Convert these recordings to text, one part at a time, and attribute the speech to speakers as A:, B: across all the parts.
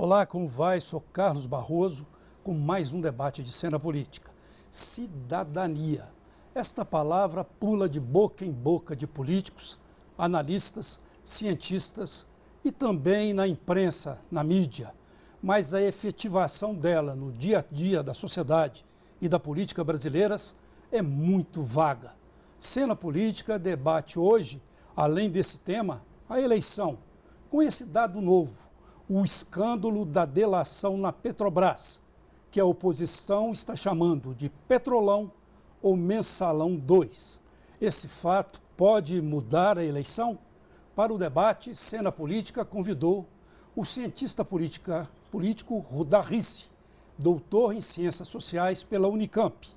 A: Olá, como vai? Sou Carlos Barroso com mais um debate de cena política. Cidadania. Esta palavra pula de boca em boca de políticos, analistas, cientistas e também na imprensa, na mídia. Mas a efetivação dela no dia a dia da sociedade e da política brasileiras é muito vaga. Cena Política debate hoje, além desse tema, a eleição, com esse dado novo, o escândalo da delação na Petrobras, que a oposição está chamando de Petrolão ou Mensalão 2. Esse fato pode mudar a eleição? Para o debate, Cena Política convidou o cientista político Rudá Rissi, doutor em Ciências Sociais pela Unicamp.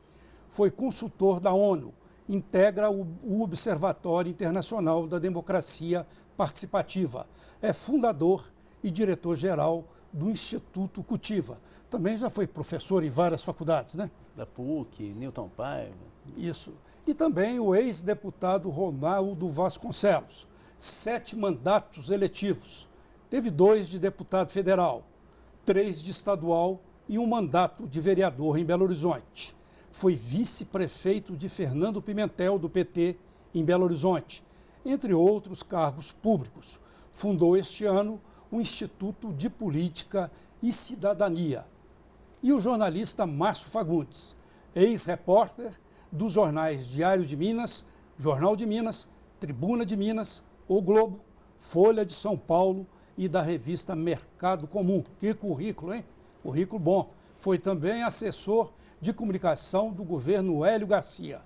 A: Foi consultor da ONU, integra o Observatório Internacional da Democracia Participativa, é fundador e diretor-geral do Instituto Cultiva. Também já foi professor em várias faculdades, né?
B: Da PUC, Newton Paiva.
A: Isso. E também o ex-deputado Ronaldo Vasconcelos. 7 mandatos eletivos. Teve 2 de deputado federal, 3 de estadual e um mandato de vereador em Belo Horizonte. Foi vice-prefeito de Fernando Pimentel, do PT, em Belo Horizonte, entre outros cargos públicos. Fundou este ano o Instituto de Política e Cidadania. E o jornalista Márcio Fagundes, ex-repórter dos jornais Diário de Minas, Jornal de Minas, Tribuna de Minas, O Globo, Folha de São Paulo e da revista Mercado Comum. Que currículo, hein? Currículo bom. Foi também assessor de comunicação do governo Hélio Garcia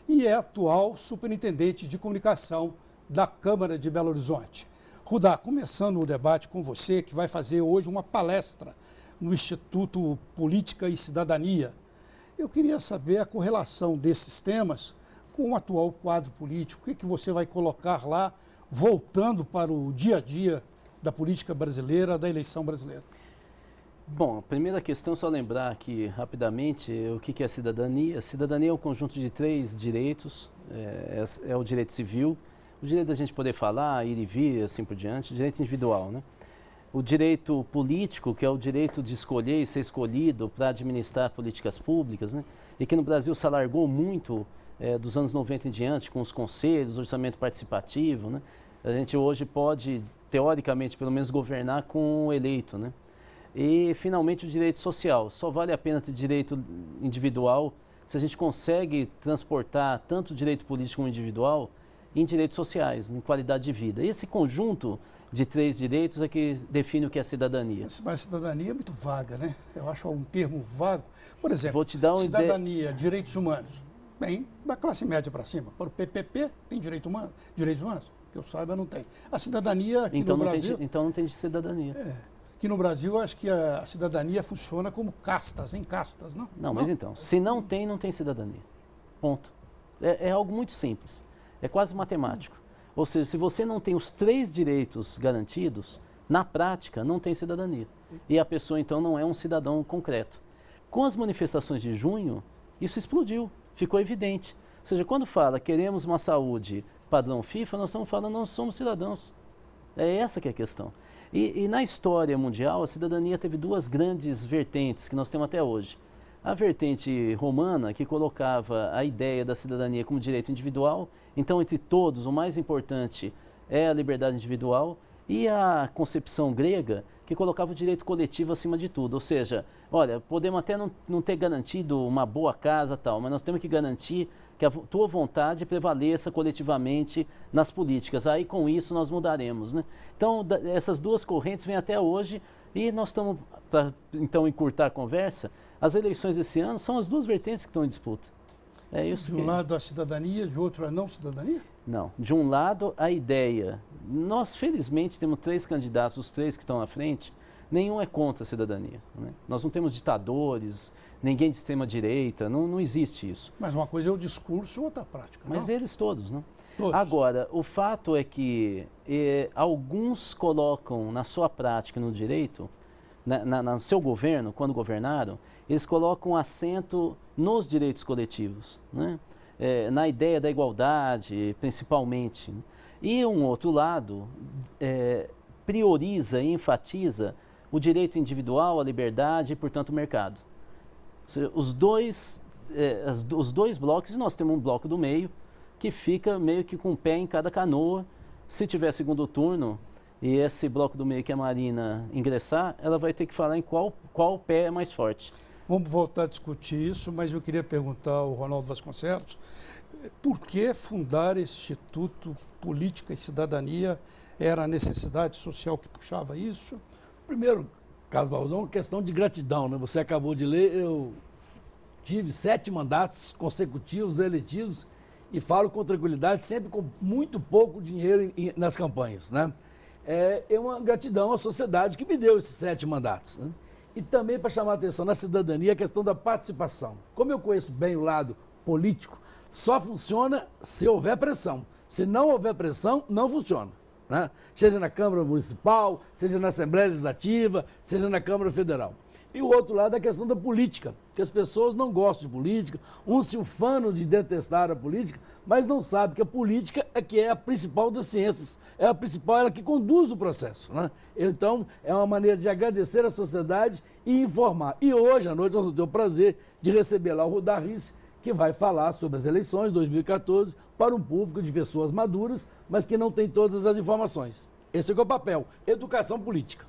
A: e é atual superintendente de comunicação da Câmara de Belo Horizonte. Rudá, começando o debate com você, que vai fazer hoje uma palestra no Instituto Política e Cidadania. Eu queria saber a correlação desses temas com o atual quadro político. O que você vai colocar lá, voltando para o dia a dia da política brasileira, da eleição brasileira?
B: Bom, a primeira questão é só lembrar aqui rapidamente o que é cidadania. Cidadania é um conjunto de 3 direitos, é o direito civil, o direito da gente poder falar, ir e vir, assim por diante, o direito individual, né? O direito político, que é o direito de escolher e ser escolhido para administrar políticas públicas, né? E que no Brasil se alargou muito dos anos 90 em diante, com os conselhos, orçamento participativo, né? A gente hoje pode, teoricamente, pelo menos governar com o eleito, né? E, finalmente, o direito social. Só vale a pena ter direito individual se a gente consegue transportar tanto o direito político como individual em direitos sociais, em qualidade de vida. Esse conjunto de 3 direitos é que define o que é cidadania.
A: Mas cidadania é muito vaga, né? Eu acho um termo vago. Por exemplo,
B: vou te dar uma
A: cidadania, direitos humanos. Bem, da classe média para cima. Para o PPP, tem direitos humanos? Que eu saiba, não tem. A cidadania aqui
B: então
A: no Brasil...
B: Então não tem cidadania.
A: Aqui no Brasil, acho que a cidadania funciona como castas, em castas, não?
B: Não, mas então, se não tem cidadania. Ponto. É algo muito simples. É quase matemático. Ou seja, se você não tem os 3 direitos garantidos, na prática, não tem cidadania. E a pessoa, então, não é um cidadão concreto. Com as manifestações de junho, isso explodiu, ficou evidente. Ou seja, quando fala queremos uma saúde padrão FIFA, nós estamos falando não somos cidadãos. É essa que é a questão. E na história mundial, a cidadania teve 2 grandes vertentes que nós temos até hoje. A vertente romana, que colocava a ideia da cidadania como direito individual, então, entre todos, o mais importante é a liberdade individual, e a concepção grega, que colocava o direito coletivo acima de tudo. Ou seja, olha, podemos até não ter garantido uma boa casa, tal, mas nós temos que garantir que a tua vontade prevaleça coletivamente nas políticas. Aí, com isso, nós mudaremos, né? Então, essas 2 correntes vêm até hoje e nós estamos, para então encurtar a conversa, as eleições desse ano são as 2 vertentes que estão em disputa. É isso.
A: De um lado a cidadania, de outro a não cidadania?
B: Não. De um lado, a ideia. Nós, felizmente, temos 3 candidatos, os 3 que estão à frente, nenhum é contra a cidadania, né? Nós não temos ditadores, ninguém de extrema-direita, não existe isso.
A: Mas uma coisa é o discurso, outra a prática.
B: Mas
A: não?
B: Eles todos, não?
A: Todos.
B: Agora, o fato é que alguns colocam na sua prática, no direito, no seu governo, quando governaram, eles colocam acento nos direitos coletivos, né? Na ideia da igualdade, principalmente, né? E um outro lado prioriza e enfatiza o direito individual, a liberdade e, portanto, o mercado. Ou seja, os dois blocos, e nós temos um bloco do meio, que fica meio que com o pé em cada canoa. Se tiver segundo turno e esse bloco do meio que a Marina ingressar, ela vai ter que falar em qual pé é mais forte.
A: Vamos voltar a discutir isso, mas eu queria perguntar ao Ronaldo Vasconcelos, por que fundar esse Instituto Política e Cidadania? Era a necessidade social que puxava isso?
C: Primeiro, Carlos Barroso, é uma questão de gratidão, né? Você acabou de ler, eu tive 7 mandatos consecutivos eletivos e falo com tranquilidade, sempre com muito pouco dinheiro nas campanhas, né? É uma gratidão à sociedade que me deu esses 7 mandatos, né? E também para chamar a atenção na cidadania a questão da participação. Como eu conheço bem o lado político, só funciona se houver pressão. Se não houver pressão, não funciona, né? Seja na Câmara Municipal, seja na Assembleia Legislativa, seja na Câmara Federal. E o outro lado é a questão da política, que as pessoas não gostam de política, uns se ufanam de detestar a política, mas não sabem que a política é que é a principal das ciências, é a principal, ela que conduz o processo, né? Então, é uma maneira de agradecer à sociedade e informar. E hoje à noite nós vamos ter o prazer de receber lá o Rudá Risse, que vai falar sobre as eleições de 2014 para um público de pessoas maduras, mas que não tem todas as informações. Esse é o papel, educação política.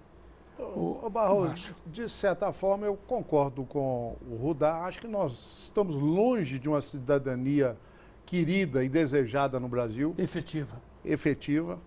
D: Ô Barroso, de certa forma eu concordo com o Rudá. Acho que nós estamos longe de uma cidadania querida e desejada no Brasil. Efetiva.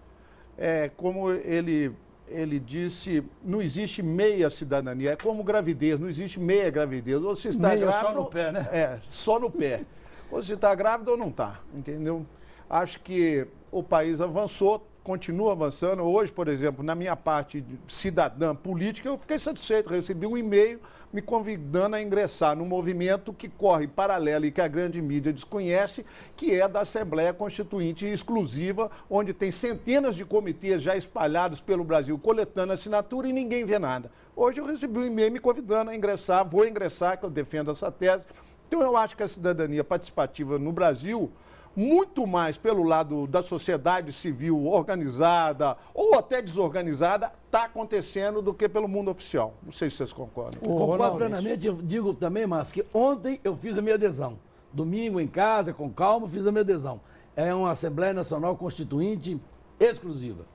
D: Como ele disse, não existe meia cidadania. É como gravidez, não existe meia gravidez. Ou se está
A: meia
D: grávida,
A: só no pé, né?
D: Só no pé. Ou se está grávida ou não está, entendeu? Acho que o país avançou, continua avançando. Hoje, por exemplo, na minha parte de cidadã política, eu fiquei satisfeito. Recebi um e-mail me convidando a ingressar num movimento que corre paralelo e que a grande mídia desconhece, que é da Assembleia Constituinte Exclusiva, onde tem centenas de comitês já espalhados pelo Brasil, coletando assinatura e ninguém vê nada. Hoje eu recebi um e-mail me convidando a ingressar, vou ingressar, que eu defendo essa tese. Então eu acho que a cidadania participativa no Brasil, muito mais pelo lado da sociedade civil organizada ou até desorganizada, está acontecendo do que pelo mundo oficial. Não sei se vocês concordam.
C: Concordo plenamente. Eu digo também, Márcio, que ontem eu fiz a minha adesão. Domingo, em casa, com calma, fiz a minha adesão. É uma Assembleia Nacional Constituinte exclusiva,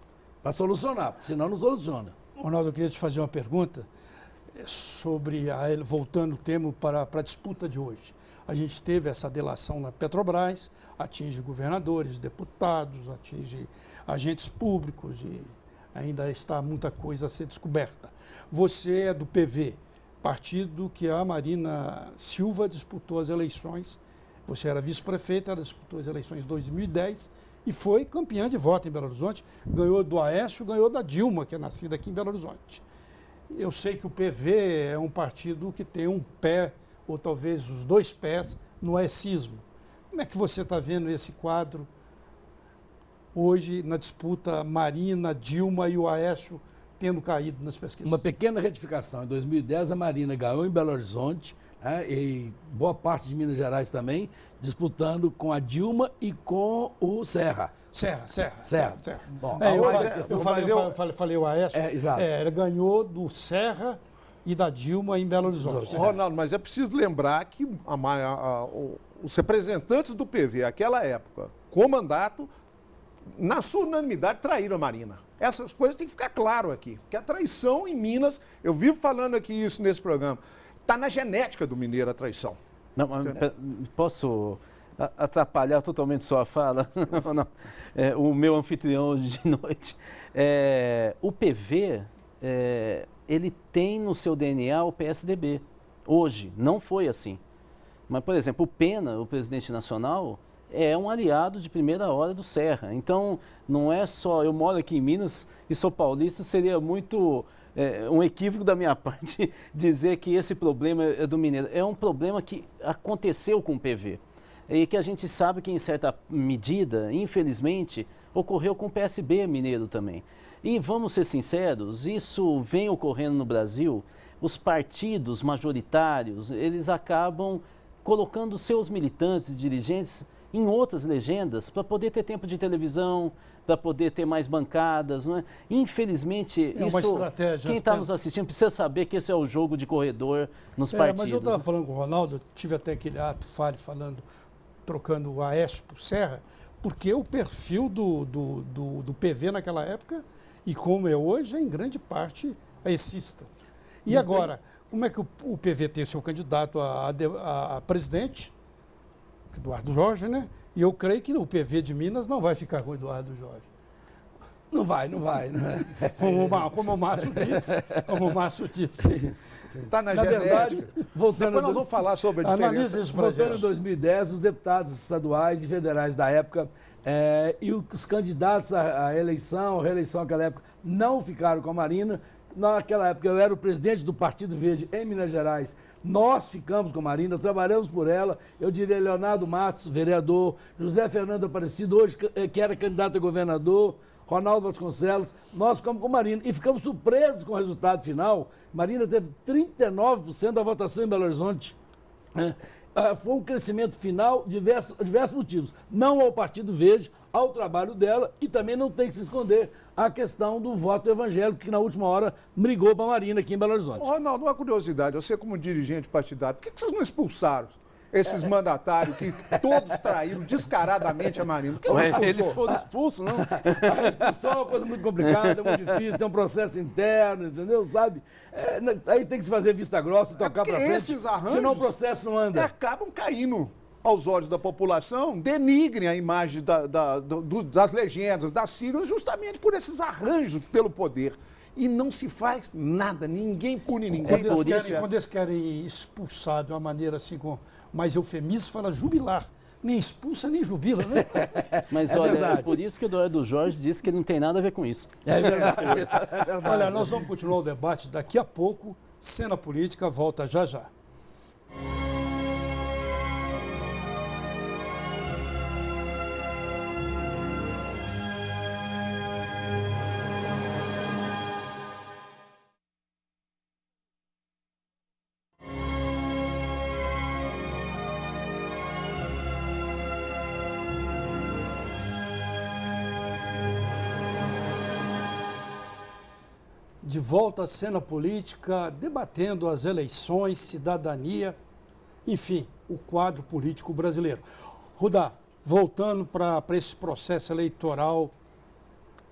C: para solucionar, porque senão não soluciona.
A: Ronaldo, eu queria te fazer uma pergunta sobre, voltando o tema para a disputa de hoje. A gente teve essa delação na Petrobras, atinge governadores, deputados, atinge agentes públicos e ainda está muita coisa a ser descoberta. Você é do PV, partido que a Marina Silva disputou as eleições. Você era vice-prefeita, ela disputou as eleições em 2010 e foi campeã de voto em Belo Horizonte. Ganhou do Aécio, ganhou da Dilma, que é nascida aqui em Belo Horizonte. Eu sei que o PV é um partido que tem um pé, ou talvez os 2 pés, no aecismo. Como é que você está vendo esse quadro hoje na disputa Marina, Dilma e o Aécio tendo caído nas pesquisas?
C: Uma pequena retificação. Em 2010, a Marina ganhou em Belo Horizonte, e boa parte de Minas Gerais também, disputando com a Dilma e com o Serra.
A: Serra.
C: Bom,
A: eu falei o Aécio.
C: Exato.
A: Ele ganhou do Serra e da Dilma em Belo Horizonte.
D: Ronaldo, mas é preciso lembrar que os representantes do PV, naquela época, com mandato, na sua unanimidade, traíram a Marina. Essas coisas têm que ficar claro aqui, porque a traição em Minas, eu vivo falando aqui isso nesse programa, está na genética do mineiro a traição.
B: Não, posso atrapalhar totalmente sua fala? Não. O meu anfitrião hoje de noite. O PV, ele tem no seu DNA o PSDB. Hoje, não foi assim. Mas, por exemplo, o Pena, o presidente nacional, é um aliado de primeira hora do Serra. Então, não é só... Eu moro aqui em Minas e sou paulista, seria muito... um equívoco da minha parte dizer que esse problema é do mineiro. É um problema que aconteceu com o PV. E que a gente sabe que, em certa medida, infelizmente, ocorreu com o PSB mineiro também. E vamos ser sinceros, isso vem ocorrendo no Brasil. Os partidos majoritários, eles acabam colocando seus militantes e dirigentes em outras legendas para poder ter tempo de televisão, para poder ter mais bancadas, não é? Infelizmente,
A: É uma estratégia,
B: quem está
A: apenas.
B: nos assistindo precisa saber que esse é o jogo de corredor nos partidos.
A: Mas eu estava falando com o Ronaldo, eu tive até aquele ato falando, trocando o Aécio por Serra, porque o perfil do PV naquela época, e como é hoje, é em grande parte aecista. E agora, como é que o PV tem seu candidato a presidente, Eduardo Jorge, né? E eu creio que o PV de Minas não vai ficar com o Eduardo Jorge.
C: Não vai, não é?
A: Como o Márcio disse.
D: Está na
C: Na
D: genética.
C: verdade, voltando
D: Depois nós vamos falar sobre a
A: Analisa
D: diferença.
A: isso pra
C: Voltando em
A: gente.
C: 2010, os deputados estaduais e federais da época e os candidatos à eleição, reeleição naquela época, não ficaram com a Marina. Naquela época eu era o presidente do Partido Verde em Minas Gerais. Nós ficamos com a Marina, trabalhamos por ela. Eu diria Leonardo Matos, vereador, José Fernando Aparecido, hoje que era candidato a governador, Ronaldo Vasconcelos. Nós ficamos com a Marina e ficamos surpresos com o resultado final. Marina teve 39% da votação em Belo Horizonte. Foi um crescimento final de diversos motivos. Não ao Partido Verde, ao trabalho dela, e também não tem que se esconder a questão do voto evangélico, que na última hora brigou para a Marina aqui em Belo Horizonte.
D: Ronaldo, uma curiosidade, você como dirigente partidário, por que vocês não expulsaram esses mandatários que todos traíram descaradamente a Marina? Por que não expulsou?
B: Eles foram expulsos, não?
C: A expulsão é uma coisa muito complicada, muito difícil, tem um processo interno, entendeu? Sabe? Aí tem que se fazer vista grossa, tocar
D: porque
C: para frente,
D: esses arranjos
C: senão o processo não anda.
D: acabam caindo aos olhos da população, denigrem a imagem das legendas, das siglas, justamente por esses arranjos pelo poder. E não se faz nada, ninguém pune ninguém.
A: Quando eles querem expulsar de uma maneira assim, com mais eufemista, fala jubilar. Nem expulsa, nem jubila, né?
B: Mas
C: É
B: olha,
C: verdade.
B: é por isso que o Eduardo Jorge disse que ele não tem nada a ver com isso.
C: É verdade.
A: Olha, nós vamos continuar o debate daqui a pouco. Cena Política volta já já. De volta à cena política, debatendo as eleições, cidadania, enfim, o quadro político brasileiro. Rudá, voltando para esse processo eleitoral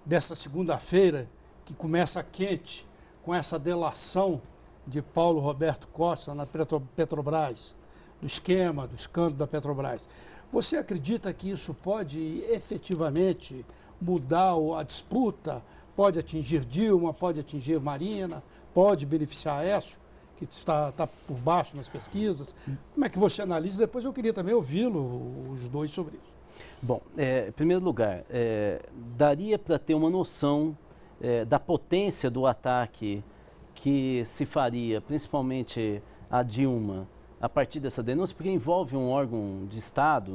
A: dessa segunda-feira, que começa quente, com essa delação de Paulo Roberto Costa na Petrobras, do esquema, do escândalo da Petrobras. Você acredita que isso pode efetivamente mudar a disputa? Pode atingir Dilma, pode atingir Marina, pode beneficiar Aécio, que está por baixo nas pesquisas. Como é que você analisa? Depois eu queria também ouvi-lo, os dois, sobre isso.
B: Bom, em primeiro lugar, daria para ter uma noção da potência do ataque que se faria, principalmente a Dilma, a partir dessa denúncia, porque envolve um órgão de Estado.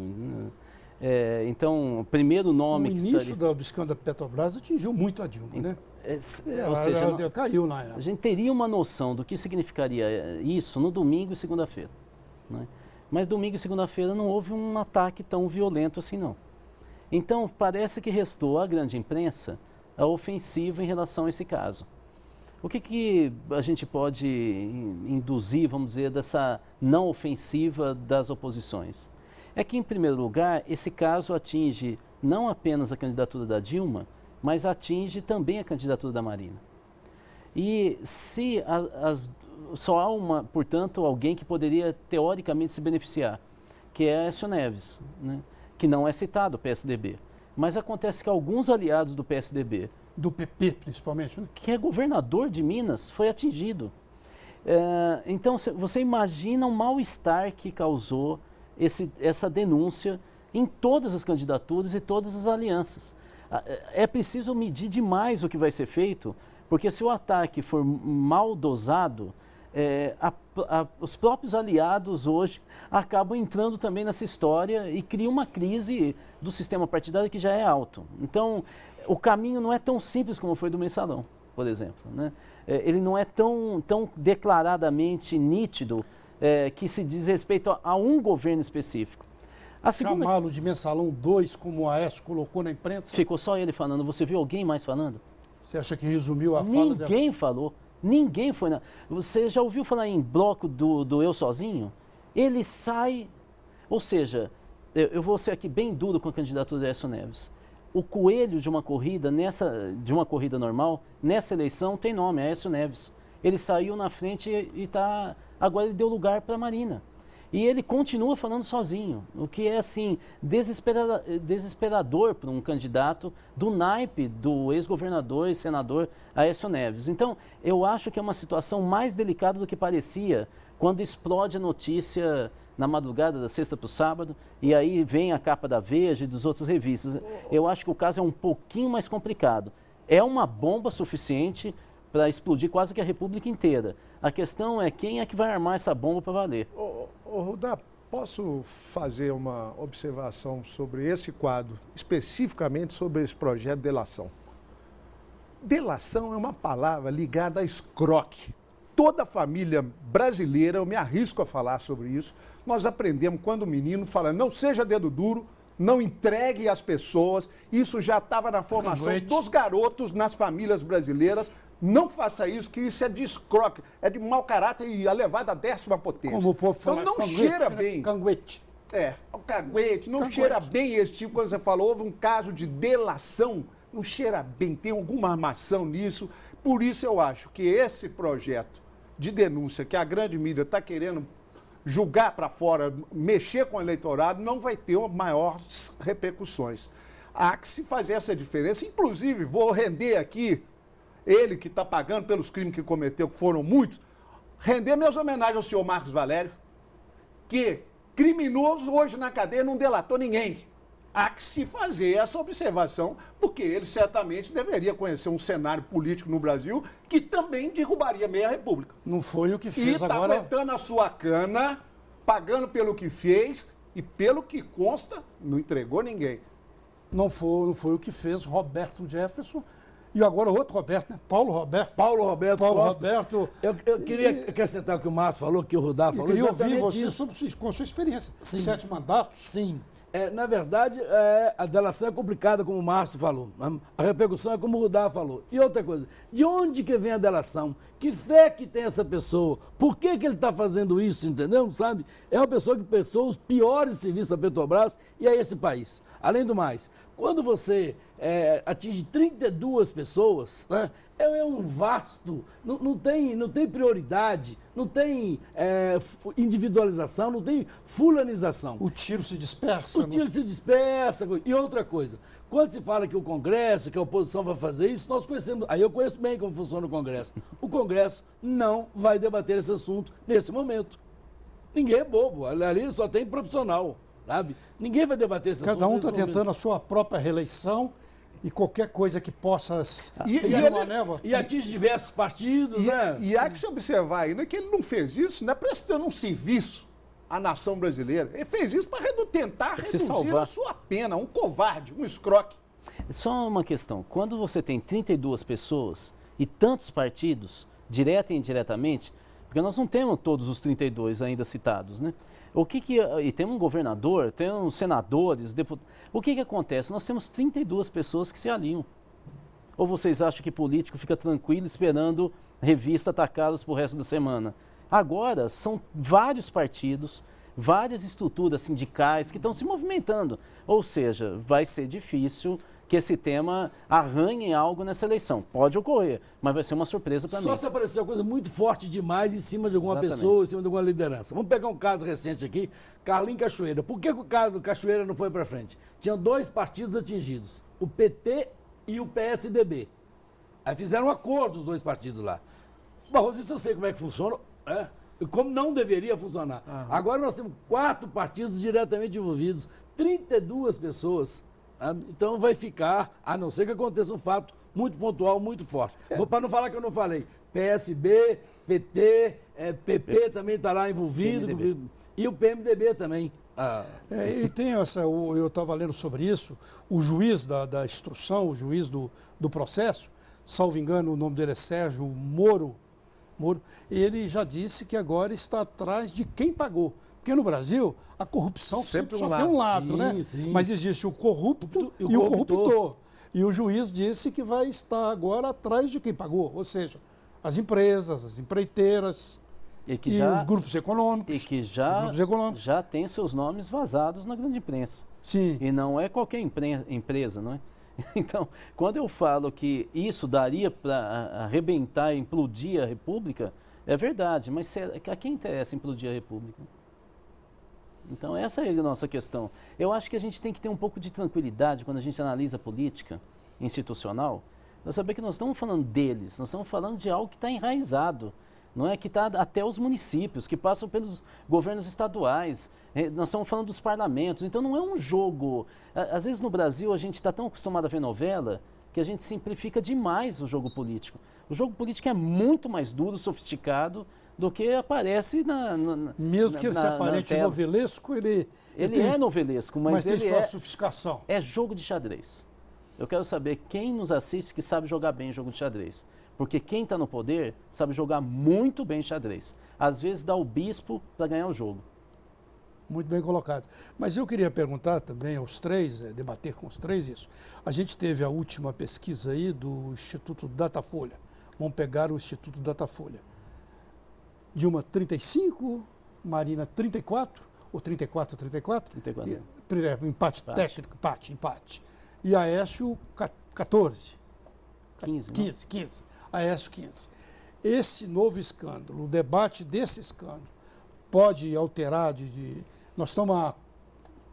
B: Então, o primeiro nome
A: O
B: que
A: início
B: estaria...
A: do escândalo da Petrobras atingiu muito a Dilma, né?
B: ou seja,
A: Ela caiu na
B: a
A: época.
B: gente teria uma noção do que significaria isso no domingo e segunda-feira, né? Mas domingo e segunda-feira não houve um ataque tão violento assim, não. Então, parece que restou à grande imprensa a ofensiva em relação a esse caso. O que a gente pode induzir, vamos dizer, dessa não ofensiva das oposições? É que, em primeiro lugar, esse caso atinge não apenas a candidatura da Dilma, mas atinge também a candidatura da Marina. E se só há, portanto, alguém que poderia, teoricamente, se beneficiar, que é Aécio Neves, né? Que não é citado, o PSDB. Mas acontece que alguns aliados do PSDB,
A: Do PP, principalmente, né?
B: que é governador de Minas, foi atingido. Então, você imagina o mal-estar que causou essa denúncia em todas as candidaturas e todas as alianças. É preciso medir demais o que vai ser feito, porque se o ataque for mal dosado, os próprios aliados hoje acabam entrando também nessa história e cria uma crise do sistema partidário que já é alto. Então, o caminho não é tão simples como foi do Mensalão, por exemplo, né? Ele não é tão declaradamente nítido que se diz respeito a um governo específico. A segunda...
A: chamá-lo de mensalão 2, como o Aécio colocou na imprensa?
B: Ficou só ele falando. Você viu alguém mais falando?
A: Você acha que resumiu a fala dela?
B: Ninguém falou. Ninguém foi. Você já ouviu falar em bloco do Eu Sozinho? Ele sai. Ou seja, eu vou ser aqui bem duro com a candidatura do Aécio Neves. O coelho de uma corrida, normal, nessa eleição tem nome, Aécio Neves. Ele saiu na frente e tá. Agora ele deu lugar para a Marina. E ele continua falando sozinho, o que é assim desesperador para um candidato do naipe do ex-governador e senador Aécio Neves. Então, eu acho que é uma situação mais delicada do que parecia quando explode a notícia na madrugada da sexta para o sábado, e aí vem a capa da Veja e dos outros revistas. Eu acho que o caso é um pouquinho mais complicado. É uma bomba suficiente para explodir quase que a República inteira. A questão é quem é que vai armar essa bomba para valer.
D: Ô Rudá, posso fazer uma observação sobre esse quadro, especificamente sobre esse projeto de delação? Delação é uma palavra ligada a escroque. Toda a família brasileira, eu me arrisco a falar sobre isso, nós aprendemos quando o menino fala, não seja dedo duro, não entregue as pessoas, isso já estava na formação dos garotos nas famílias brasileiras. Não faça isso, que isso é de escroque, é de mau caráter e é levado à 10ª potência.
A: Como o povo fala,
D: então não cheira bem.
A: Canguete.
D: O caguete, não cheira bem esse tipo, quando você falou, houve um caso de delação, não cheira bem, tem alguma armação nisso. Por isso eu acho que esse projeto de denúncia que a grande mídia está querendo julgar para fora, mexer com o eleitorado, não vai ter maiores repercussões. Há que se fazer essa diferença. Inclusive, vou render aqui, ele que está pagando pelos crimes que cometeu, que foram muitos, render minhas homenagens ao senhor Marcos Valério, que criminoso hoje na cadeia não delatou ninguém. Há que se fazer essa observação, porque ele certamente deveria conhecer um cenário político no Brasil que também derrubaria meia república.
A: Não foi o que fez
D: e
A: agora.
D: E está aguentando a sua cana, pagando pelo que fez e pelo que consta, não entregou ninguém.
A: Não foi o que fez Roberto Jefferson. E agora outro Roberto, né? Paulo Roberto.
C: Paulo Roberto Costa.
A: Roberto.
C: Eu queria acrescentar o que o Márcio falou, que o Rudá falou.
A: Eu queria ouvir você
C: isso.
A: com sua experiência.
C: Sim.
A: 7 mandatos.
C: Sim. Na verdade, a delação é complicada, como o Márcio falou. A repercussão é como o Rudá falou. E outra coisa, de onde que vem a delação? Que fé que tem essa pessoa? Por que ele está fazendo isso, entendeu? Sabe? É uma pessoa que prestou os piores serviços da Petrobras e a esse país. Além do mais, quando você atinge 32 pessoas, né, é um vasto, não tem prioridade, não tem individualização, não tem fulanização.
A: O tiro se dispersa.
C: O tiro se dispersa. E outra coisa, quando se fala que o Congresso, que a oposição vai fazer isso, nós conhecemos, aí eu conheço bem como funciona o Congresso. O Congresso não vai debater esse assunto nesse momento. Ninguém é bobo, ali só tem profissional, sabe? Ninguém vai debater esse assunto.
A: Cada um está tentando a sua própria reeleição e qualquer coisa que possa ser uma névoa.
C: E atinge diversos partidos, né?
D: E há que se observar ainda que ele não fez isso, não é prestando um serviço à nação brasileira. Ele fez isso para tentar reduzir a sua pena, um covarde, um escroque.
B: Só uma questão, quando você tem 32 pessoas e tantos partidos, direta e indiretamente, porque nós não temos todos os 32 ainda citados, né? E tem um governador, tem uns senadores, deputados. O que acontece? Nós temos 32 pessoas que se alinham. Ou vocês acham que político fica tranquilo esperando revista atacá-los pro resto da semana? Agora, são vários partidos, várias estruturas sindicais que estão se movimentando. Ou seja, vai ser difícil que esse tema arranhe algo nessa eleição. Pode ocorrer, mas vai ser uma surpresa para mim.
C: Só se aparecer uma coisa muito forte demais em cima de alguma pessoa, em cima de alguma liderança. Vamos pegar um caso recente aqui, Carlinhos Cachoeira. Por que o caso do Cachoeira não foi para frente? Tinham 2 partidos atingidos, o PT e o PSDB. Aí fizeram um acordo os 2 partidos lá. Barroso, isso eu sei como é que funciona, como não deveria funcionar. Agora nós temos 4 partidos diretamente envolvidos, 32 pessoas. Então vai ficar, a não ser que aconteça um fato muito pontual, muito forte. Para não falar que eu não falei, PSB, PT, PP também está lá envolvido, PMDB. E o PMDB também.
A: E tem eu estava lendo sobre isso, o juiz da instrução, o juiz do processo, salvo engano o nome dele é Sérgio Moro, ele já disse que agora está atrás de quem pagou. Porque no Brasil, a corrupção sempre só tem um lado,
C: Sim,
A: né?
C: sim.
A: Mas existe o corrupto
C: E o
A: e o
C: corruptor.
A: corruptor. E o juiz disse que vai estar agora atrás de quem pagou, ou seja, as empresas, as empreiteiras
B: E que
A: e
B: já,
A: os grupos econômicos.
B: e que
A: os
B: já,
A: grupos econômicos.
B: já tem seus nomes vazados na grande imprensa.
A: Sim.
B: E não é qualquer empresa, não é? Então, quando eu falo que isso daria para arrebentar, implodir a República, é verdade, mas a quem interessa implodir a República? Então, essa é a nossa questão. Eu acho que a gente tem que ter um pouco de tranquilidade quando a gente analisa a política institucional, para saber que nós estamos falando deles, nós estamos falando de algo que está enraizado, não é? Que está até os municípios, que passam pelos governos estaduais, nós estamos falando dos parlamentos, então não é um jogo. Às vezes no Brasil a gente está tão acostumado a ver novela que a gente simplifica demais o jogo político. O jogo político é muito mais duro, sofisticado do que aparece
A: Mesmo que ele se aparente novelesco, ele tem,
B: é novelesco, mas
A: tem
B: ele
A: sua sofisticação.
B: é jogo de xadrez. Eu quero saber quem nos assiste que sabe jogar bem jogo de xadrez. Porque quem está no poder sabe jogar muito bem xadrez. Às vezes dá o bispo para ganhar o jogo.
A: Muito bem colocado. Mas eu queria perguntar também aos três, debater com os três isso. A gente teve a última pesquisa aí do Instituto Datafolha. Vamos pegar o Instituto Datafolha. Dilma 35, Marina 34, ou 34 a 34?
B: 34.
A: Empate técnico, empate. E Aécio 14. 15. Aécio 15. Esse novo escândalo, o debate desse escândalo, pode alterar nós estamos há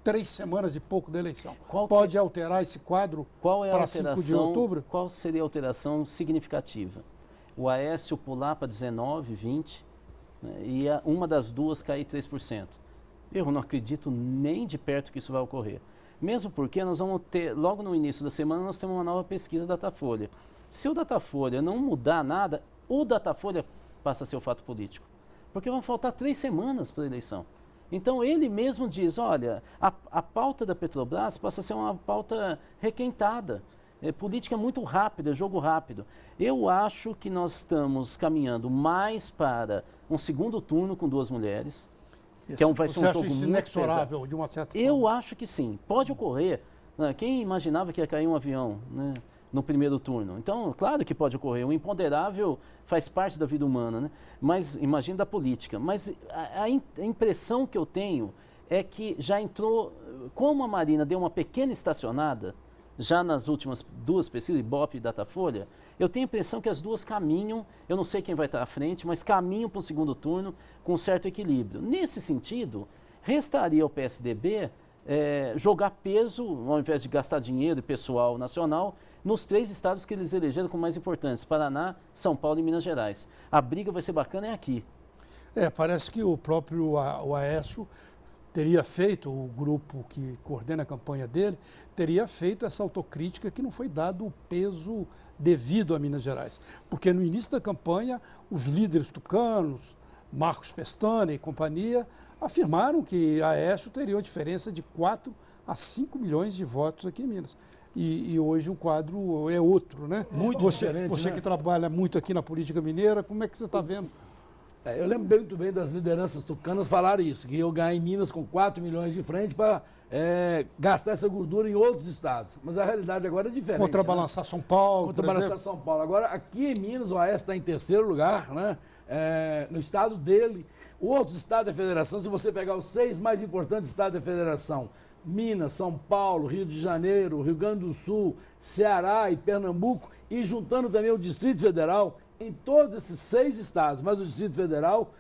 A: 3 semanas e pouco da eleição. Pode alterar esse quadro para 5 de outubro?
B: Qual seria a alteração significativa? O Aécio pular para 19, 20, né, e uma das duas cair 3%. Eu não acredito nem de perto que isso vai ocorrer. Mesmo porque nós vamos ter, logo no início da semana, nós temos uma nova pesquisa Datafolha. Se o Datafolha não mudar nada, o Datafolha passa a ser o fato político. Porque vão faltar 3 semanas para a eleição. Então ele mesmo diz, olha, a pauta da Petrobras passa a ser uma pauta requentada. É política muito rápida, jogo rápido. Eu acho que nós estamos caminhando mais para um segundo turno com 2 mulheres. Que vai ser um jogo
A: isso
B: muito
A: inexorável,
B: pesado.
A: de uma certa forma?
B: Eu acho que sim. Pode ocorrer. Né? Quem imaginava que ia cair um avião, né, no primeiro turno? Então, claro que pode ocorrer. O imponderável faz parte da vida humana, né? Mas imagina da política. Mas a impressão que eu tenho é que já entrou, como a Marina deu uma pequena estacionada, já nas últimas 2 pesquisas, Ibope e Datafolha, eu tenho a impressão que as duas caminham, eu não sei quem vai estar à frente, mas caminham para o segundo turno com um certo equilíbrio. Nesse sentido, restaria ao PSDB jogar peso, ao invés de gastar dinheiro e pessoal nacional, nos 3 estados que eles elegeram como mais importantes, Paraná, São Paulo e Minas Gerais. A briga vai ser bacana aqui.
A: Parece que o próprio o Aécio teria feito, o grupo que coordena a campanha dele, teria feito essa autocrítica que não foi dado o peso devido a Minas Gerais. Porque no início da campanha, os líderes tucanos, Marcos Pestana e companhia, afirmaram que Aécio teria uma diferença de 4 a 5 milhões de votos aqui em Minas. E hoje o quadro é outro, né?
C: Muito diferente,
A: Você
C: né?
A: que trabalha muito aqui na política mineira, como é que você está vendo?
C: Eu lembro muito bem das lideranças tucanas falarem isso, que eu ganhei em Minas com 4 milhões de frente para gastar essa gordura em outros estados. Mas a realidade agora é diferente.
A: Contrabalançar São Paulo,
C: Contrabalançar São Paulo. Agora, aqui em Minas, o Aécio está em 3º lugar, né? No estado dele. Outros estados da federação, se você pegar os 6 mais importantes estados da federação, Minas, São Paulo, Rio de Janeiro, Rio Grande do Sul, Ceará e Pernambuco, e juntando também o Distrito Federal, em todos esses 6 estados, mas o Distrito Federal,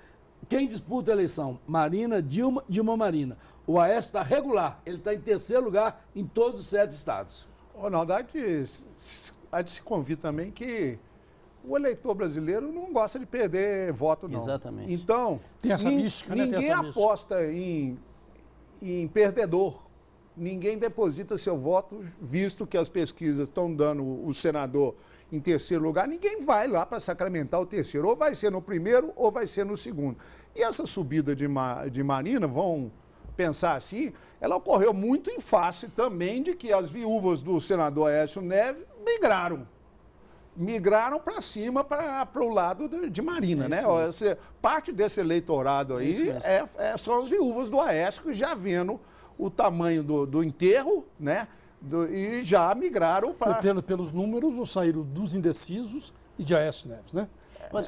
C: quem disputa a eleição? Marina, Dilma, Marina. O Aécio está regular, ele está em 3º lugar em todos os 7 estados.
D: Ronaldo, há de se convir também que o eleitor brasileiro não gosta de perder voto, não.
B: Exatamente.
D: Então,
A: tem essa mística, né?
D: Ninguém aposta em perdedor. Ninguém deposita seu voto, visto que as pesquisas estão dando o senador em 3º lugar. Ninguém vai lá para sacramentar o 3º. Ou vai ser no 1º ou vai ser no 2º. E essa subida de Marina, vão pensar assim, ela ocorreu muito em face também de que as viúvas do senador Aécio Neves migraram. migraram para cima, para o lado de Marina, né? Parte desse eleitorado aí são as viúvas do Aécio, que já vendo o tamanho do enterro, né? E já migraram para...
A: Pelos números, ou saíram dos indecisos e de Aécio Neves, né?
B: Mas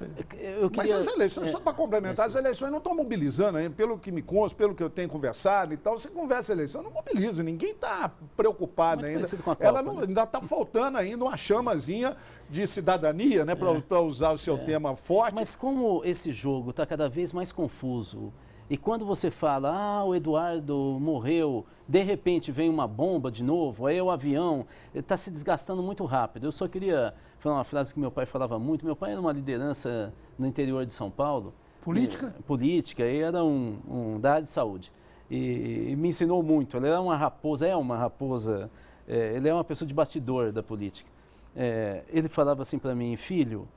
D: as eleições, só para complementar, as eleições não estão mobilizando ainda, pelo que me consta, pelo que eu tenho conversado e tal. Você conversa a eleição, não mobiliza, ninguém está preocupado ainda. Ainda está faltando ainda uma chamazinha de cidadania, né, para usar o seu tema forte.
B: Mas como esse jogo está cada vez mais confuso, e quando você fala, o Eduardo morreu, de repente vem uma bomba de novo, aí o avião, está se desgastando muito rápido. Eu só queria falar uma frase que meu pai falava muito. Meu pai era uma liderança no interior de São Paulo.
A: Política?
B: Política, e era da área de saúde. E me ensinou muito. Ele era uma raposa, ele é uma pessoa de bastidor da política. Ele falava assim para mim, filho,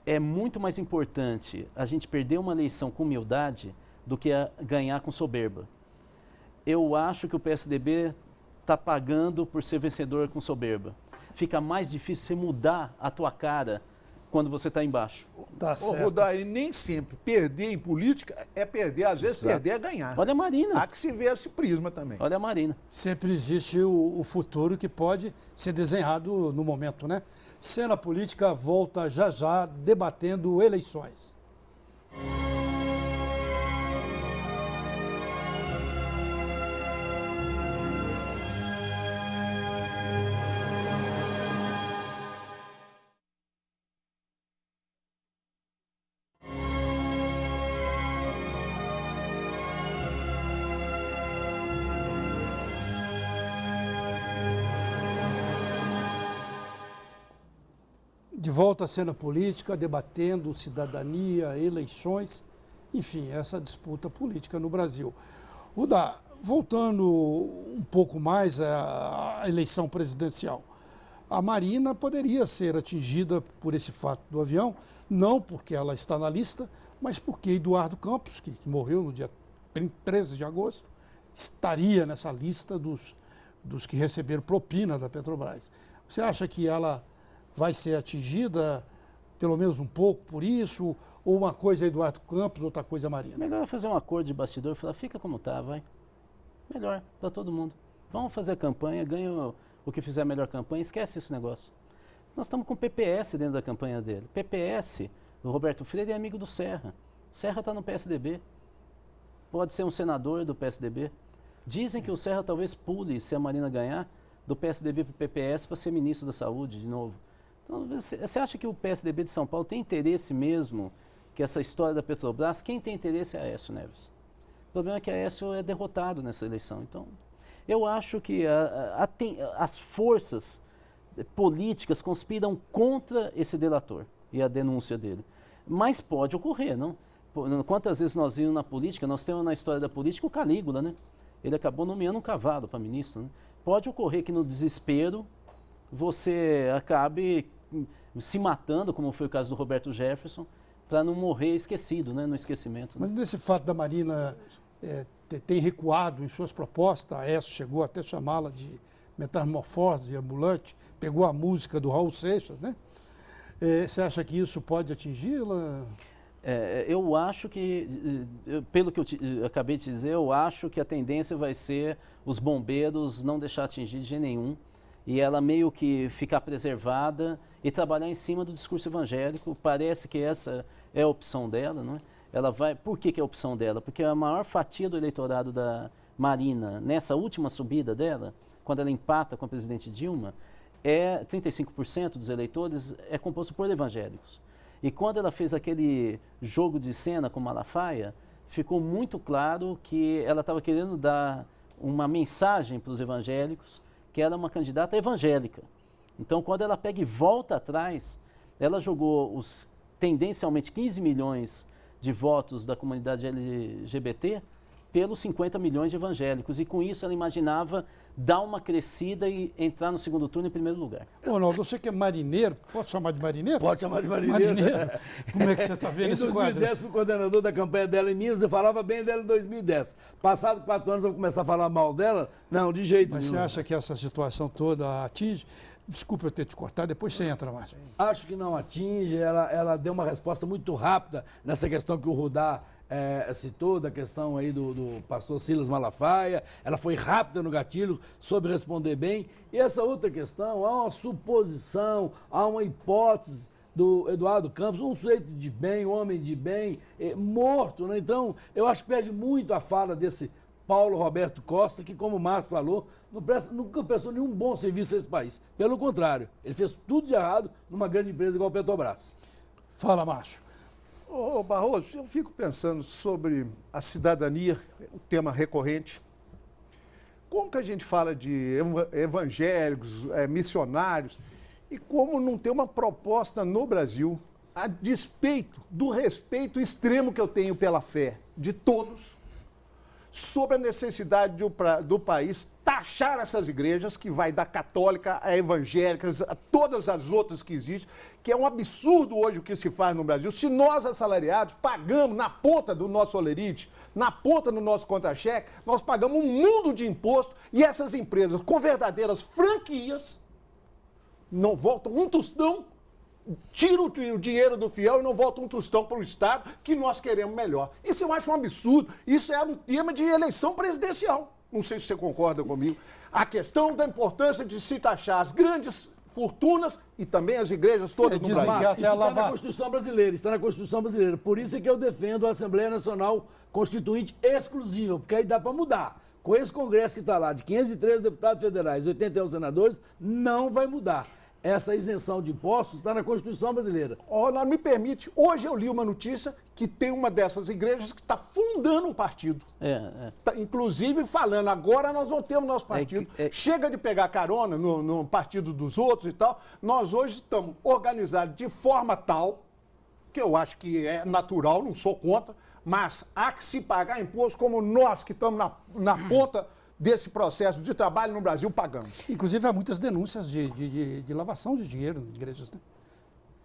B: é muito mais importante a gente perder uma eleição com humildade do que ganhar com soberba. Eu acho que o PSDB está pagando por ser vencedor com soberba. Fica mais difícil você mudar a tua cara quando você está embaixo.
A: Tá certo.
D: Rodar, nem sempre perder em política é perder, às vezes perder é ganhar.
B: Olha a Marina.
D: Há que se ver esse prisma também.
B: Olha a Marina.
A: Sempre existe o futuro que pode ser desenhado no momento, né? Cena Política volta já já debatendo eleições. De volta à cena política, debatendo cidadania, eleições, enfim, essa disputa política no Brasil. Rudá, voltando um pouco mais à eleição presidencial, a Marina poderia ser atingida por esse fato do avião, não porque ela está na lista, mas porque Eduardo Campos, que morreu no dia 13 de agosto, estaria nessa lista dos que receberam propina da Petrobras. Você acha que ela vai ser atingida, pelo menos um pouco, por isso? Ou uma coisa é Eduardo Campos, outra coisa é Marina?
B: Melhor fazer um acordo de bastidor e falar, fica como tá, vai. Melhor, para todo mundo. Vamos fazer a campanha, ganha o que fizer a melhor campanha, esquece esse negócio. Nós estamos com o PPS dentro da campanha dele. PPS, o Roberto Freire é amigo do Serra. Serra está no PSDB. Pode ser um senador do PSDB. Dizem que o Serra talvez pule, se a Marina ganhar, do PSDB para o PPS para ser ministro da Saúde de novo. Então, você acha que o PSDB de São Paulo tem interesse mesmo que essa história da Petrobras? Quem tem interesse é Aécio Neves. O problema é que Aécio é derrotado nessa eleição. Então, eu acho que as forças políticas conspiram contra esse delator e a denúncia dele. Mas pode ocorrer, não? Quantas vezes nós vimos na política, nós temos na história da política o Calígula, né? Ele acabou nomeando um cavalo para ministro, né? Pode ocorrer que no desespero você acabe se matando, como foi o caso do Roberto Jefferson, para não morrer esquecido, né, no esquecimento. Né?
A: Mas nesse fato da Marina tem recuado em suas propostas, a Aécio chegou até chamá-la de metamorfose ambulante, pegou a música do Raul Seixas, né? Você acha que isso pode atingi-la?
B: Eu acho que, pelo que eu acabei de dizer, eu acho que a tendência vai ser os bombeiros não deixar atingir de jeito nenhum, e ela meio que ficar preservada e trabalhar em cima do discurso evangélico. Parece que essa é a opção dela, não é? Ela vai. Por que é a opção dela? Porque a maior fatia do eleitorado da Marina, nessa última subida dela, quando ela empata com a presidente Dilma, 35% dos eleitores é composto por evangélicos. E quando ela fez aquele jogo de cena com Malafaia, ficou muito claro que ela estava querendo dar uma mensagem para os evangélicos, que era uma candidata evangélica. Então, quando ela pega e volta atrás, ela jogou tendencialmente 15 milhões de votos da comunidade LGBT pelos 50 milhões de evangélicos. E com isso ela imaginava dar uma crescida e entrar no segundo turno em primeiro lugar.
A: Ronaldo, você que é marineiro, pode chamar de marineiro?
C: Pode chamar de marineiro.
A: Como é que você está vendo esse quadro?
C: Em 2010 fui coordenador da campanha dela em Minas, eu falava bem dela em 2010. Passado 4 anos eu vou começar a falar mal dela? Não, de jeito
A: Mas
C: nenhum.
A: você acha que essa situação toda atinge? Desculpa eu ter te cortado, depois você entra mais.
C: Acho que não atinge, ela deu uma resposta muito rápida nessa questão que o Rudá citou, da questão aí do pastor Silas Malafaia. Ela foi rápida no gatilho, soube responder bem. E essa outra questão, há uma suposição, há uma hipótese do Eduardo Campos, um sujeito de bem, um homem de bem, morto, né? Então, eu acho que perde muito a fala desse Paulo Roberto Costa, que, como o Márcio falou, nunca prestou nenhum bom serviço a esse país. Pelo contrário, ele fez tudo de errado numa grande empresa igual a Petrobras.
A: Fala, Márcio.
D: Ô Barroso, eu fico pensando sobre a cidadania, o tema recorrente. Como que a gente fala de evangélicos, missionários, e como não ter uma proposta no Brasil, a despeito do respeito extremo que eu tenho pela fé de todos, sobre a necessidade do país taxar essas igrejas, que vai da católica a evangélicas, a todas as outras que existem, que é um absurdo hoje o que se faz no Brasil. Se nós, assalariados, pagamos na ponta do nosso olerite, na ponta do nosso contra-cheque, nós pagamos um mundo de imposto e essas empresas com verdadeiras franquias não voltam um tostão, tira o dinheiro do fiel e não volta um tostão para o Estado, que nós queremos melhor. Isso eu acho um absurdo. Isso é um tema de eleição presidencial. Não sei se você concorda comigo. A questão da importância de se taxar as grandes fortunas e também as igrejas todas no
A: dizem
D: Brasil.
A: que até
C: Isso
A: a
C: está
A: Lava-
C: na Constituição brasileira, está na Constituição brasileira. Por isso é que eu defendo a Assembleia Nacional Constituinte exclusiva, porque aí dá para mudar. Com esse Congresso que está lá, de 513 deputados federais e 81 senadores, não vai mudar. Essa isenção de impostos está na Constituição brasileira.
D: Ronaldo, me permite, hoje eu li uma notícia que tem uma dessas igrejas que está fundando um partido. Tá, inclusive falando, agora nós vamos ter o nosso partido. Chega de pegar carona no partido dos outros e tal. Nós hoje estamos organizados de forma tal, que eu acho que é natural, não sou contra, mas há que se pagar imposto como nós que estamos na ponta desse processo de trabalho no Brasil pagamos.
A: Inclusive, há muitas denúncias de lavação de dinheiro em igrejas, né?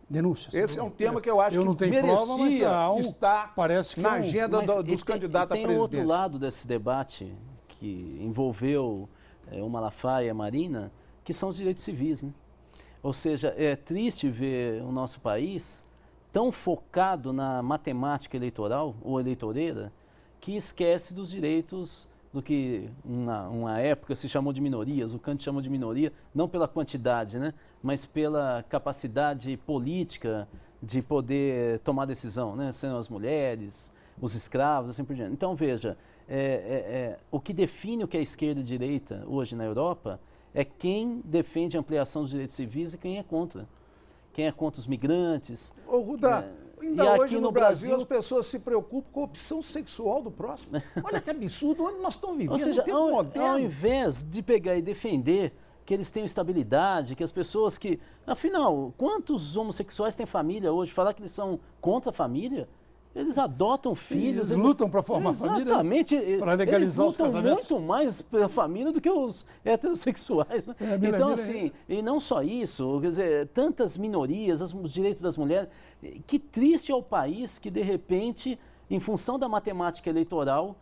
A: Denúncias.
D: Esse é um tema que eu acho
A: não
D: que
A: tenho
D: merecia
A: prova, mas há
D: estar
A: parece que
D: na
A: é um-
D: agenda dos candidatos à
B: tem
D: presidência.
B: um outro lado desse debate que envolveu o Malafaia e a Marina, que são os direitos civis, né? Ou seja, é triste ver o nosso país tão focado na matemática eleitoral ou eleitoreira que esquece dos direitos do que uma época se chamou de minorias, o Kant chamou de minoria, não pela quantidade, né, mas pela capacidade política de poder tomar decisão, né, sendo as mulheres, os escravos, assim por diante. Então, veja, o que define o que é esquerda e direita hoje na Europa é quem defende a ampliação dos direitos civis e quem é contra. Quem é contra os migrantes.
D: Ô, Rudá,
B: e
D: ainda
B: aqui
D: hoje no
B: no
D: Brasil,
B: Brasil
D: as pessoas se preocupam com a opção sexual do próximo. Olha que absurdo, onde nós estamos vivendo,
B: Ou seja,
D: um tempo
B: ao
D: moderno.
B: invés de pegar e defender que eles tenham estabilidade, que as pessoas que... Afinal, quantos homossexuais têm família hoje? Falar que eles são contra a família? Eles adotam filhos.
A: Eles lutam para formar família,
B: Exatamente.
A: para legalizar os
B: eles lutam
A: casamentos.
B: muito mais pela família do que os heterossexuais. Né? Então, assim, e não só isso, quer dizer, tantas minorias, os direitos das mulheres. Que triste é o país que, de repente, em função da matemática eleitoral,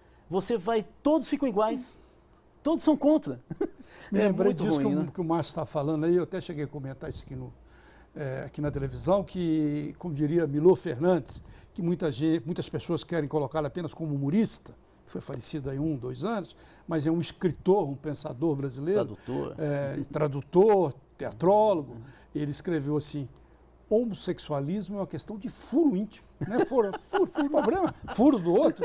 B: todos ficam iguais. Todos são contra.
A: Me lembrei
B: muito
A: disso
B: ruim, né?
A: que o Márcio está falando aí, eu até cheguei a comentar isso aqui na televisão, que, como diria Milor Fernandes, que muitas pessoas querem colocá-lo apenas como humorista, foi falecido há 1, 2 anos, mas é um escritor, um pensador brasileiro.
B: Tradutor.
A: Tradutor, teatrólogo. Ele escreveu assim: homossexualismo é uma questão de furo íntimo. Não é furo problema, furo do outro.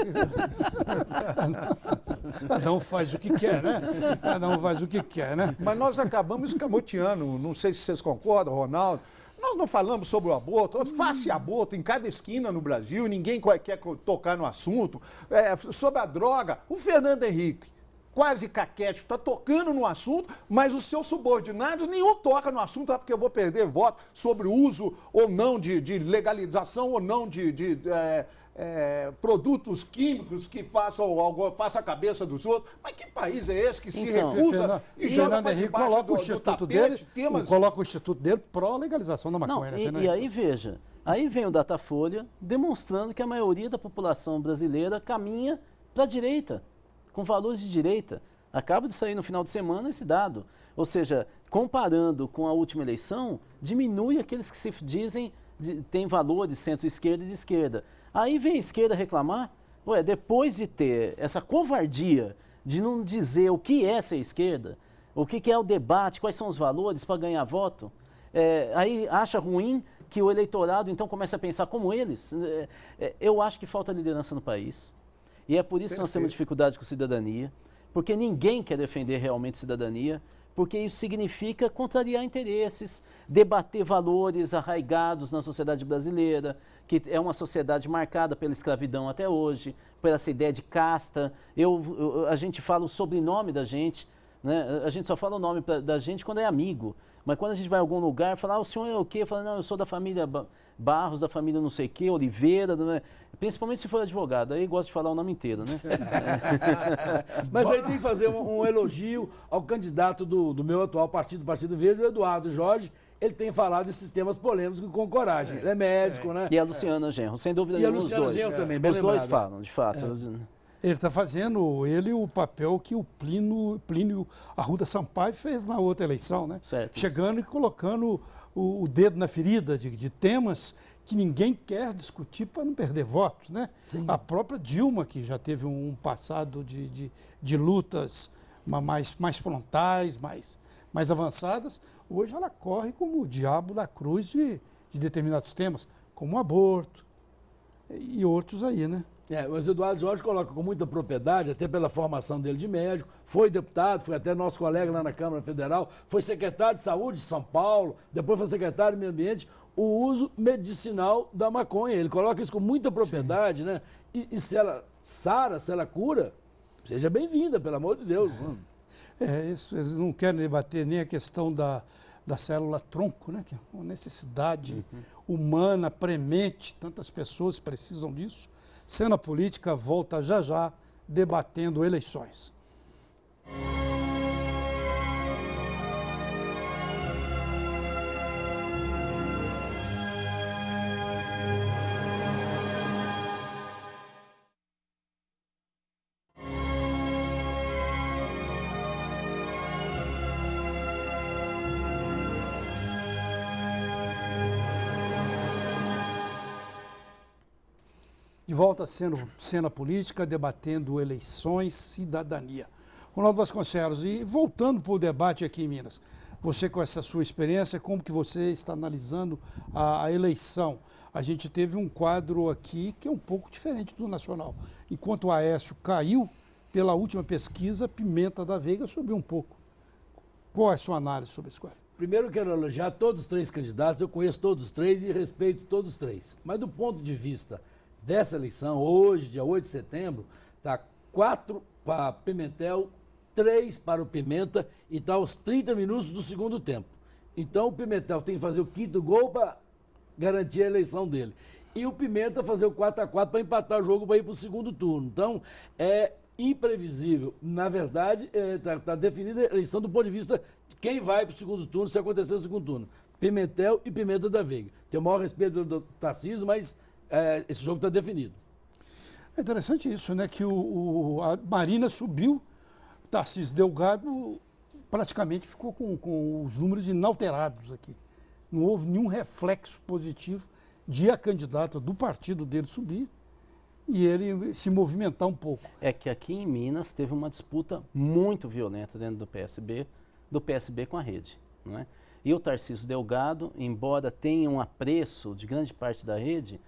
A: Cada um faz o que quer, né? Cada um faz o que quer, né?
D: Mas nós acabamos escamoteando, não sei se vocês concordam, Ronaldo. Nós não falamos sobre o aborto, faça aborto em cada esquina no Brasil, ninguém quer tocar no assunto. Sobre a droga, o Fernando Henrique, quase caquético, está tocando no assunto, mas os seus subordinados, nenhum toca no assunto, porque eu vou perder voto sobre o uso ou não de legalização ou não de produtos químicos que façam a cabeça dos outros. Mas que país é esse que se
B: Então,
D: recusa e joga
A: Fernando
D: para
A: Henrique
D: debaixo
A: coloca o
D: do
A: instituto
D: tapete
A: dele,
D: temas...
A: coloca o instituto dele pró-legalização da
B: Não,
A: maconha. né,
B: e
A: Fernando?
B: aí veja, aí vem o Datafolha demonstrando que a maioria da população brasileira caminha para a direita, com valores de direita. Acaba de sair no final de semana esse dado. Ou seja, comparando com a última eleição, diminui aqueles que se dizem têm valor de centro-esquerda e de esquerda. Aí vem a esquerda reclamar, ué, depois de ter essa covardia de não dizer o que é ser esquerda, o que é o debate, quais são os valores para ganhar voto, aí acha ruim que o eleitorado então comece a pensar como eles. Eu acho que falta liderança no país. E é por isso que nós temos dificuldade com cidadania, porque ninguém quer defender realmente cidadania, porque isso significa contrariar interesses, debater valores arraigados na sociedade brasileira, que é uma sociedade marcada pela escravidão até hoje, por essa ideia de casta. A gente fala o sobrenome da gente, né? A gente só fala o nome da gente quando é amigo. Mas quando a gente vai a algum lugar, fala, o senhor é o quê? Fala, não, eu sou da família Barros, da família não sei o quê, Oliveira, né? Principalmente se for advogado, aí gosta de falar o nome inteiro, né?
C: Mas aí tem que fazer um elogio ao candidato do meu atual partido, Partido Verde, o Eduardo Jorge. Ele tem falado desses temas polêmicos com coragem. Ele é médico, né?
B: E a Luciana Genro, sem dúvida nenhuma, os dois.
C: E a Luciana Genro também, bem
B: Os dois
C: lembrado.
B: falam, de fato.
A: Ele está fazendo, o papel que o Plínio Arruda Sampaio fez na outra eleição, né?
B: Certo.
A: Chegando e colocando o dedo na ferida de temas que ninguém quer discutir para não perder votos, né?
C: Sim.
A: A própria Dilma, que já teve um passado de lutas mais frontais, mais avançadas, hoje ela corre como o diabo da cruz de determinados temas, como o aborto e outros aí, né?
C: Mas o Eduardo Jorge coloca com muita propriedade, até pela formação dele de médico, foi deputado, foi até nosso colega lá na Câmara Federal, foi secretário de Saúde de São Paulo, depois foi secretário de Meio Ambiente, o uso medicinal da maconha. Ele coloca isso com muita propriedade, né? E se ela sara, se ela cura, seja bem-vinda, pelo amor de Deus.
A: Isso, eles não querem debater nem a questão da célula tronco, né? Que é uma necessidade humana, premente, tantas pessoas precisam disso. Cena Política volta já debatendo eleições. De volta a cena política, debatendo eleições, cidadania. Ronaldo Vasconcelos, e voltando para o debate aqui em Minas, você com essa sua experiência, como que você está analisando a eleição? A gente teve um quadro aqui que é um pouco diferente do nacional. Enquanto o Aécio caiu, pela última pesquisa, Pimenta da Veiga subiu um pouco. Qual é a sua análise sobre esse quadro?
C: Primeiro, eu quero elogiar todos os três candidatos, eu conheço todos os três e respeito todos os três. Mas do ponto de vista dessa eleição, hoje, dia 8 de setembro, está 4 para Pimentel, 3 para o Pimenta e está aos 30 minutos do segundo tempo. Então o Pimentel tem que fazer o 5º gol para garantir a eleição dele. E o Pimenta fazer o 4-4 para empatar o jogo para ir para o segundo turno. Então é imprevisível. Na verdade, está definida a eleição do ponto de vista de quem vai para o segundo turno, se acontecer o segundo turno. Pimentel e Pimenta da Veiga. Tenho o maior respeito do Tarcísio, mas esse jogo está definido.
A: É interessante isso, né? Que a Marina subiu, Tarcísio Delgado praticamente ficou com os números inalterados aqui. Não houve nenhum reflexo positivo de a candidata do partido dele subir e ele se movimentar um pouco.
B: É que aqui em Minas teve uma disputa muito violenta dentro do PSB com a rede, não é? E o Tarcísio Delgado, embora tenha um apreço de grande parte da rede,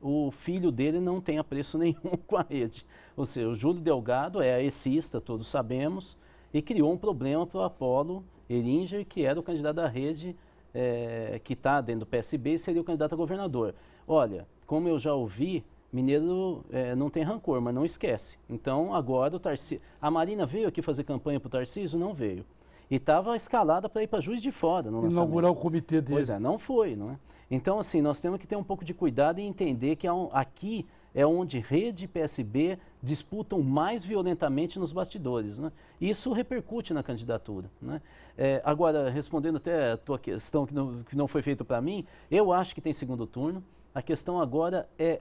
B: o filho dele não tem apreço nenhum com a rede. Ou seja, o Júlio Delgado é aecista, todos sabemos, e criou um problema para o Apolo Eringer, que era o candidato da rede, que está dentro do PSB e seria o candidato a governador. Olha, como eu já ouvi, mineiro não tem rancor, mas não esquece. Então, agora o Tarcísio... A Marina veio aqui fazer campanha para o Tarcísio? Não veio. E estava escalada para ir para Juiz de Fora no lançamento.
A: Inaugurar o comitê dele.
B: Pois é, não foi, não é? Então, assim, nós temos que ter um pouco de cuidado e entender que aqui é onde rede e PSB disputam mais violentamente nos bastidores, né? E isso repercute na candidatura, né? Agora, respondendo até a tua questão que não foi feita para mim, eu acho que tem segundo turno. A questão agora é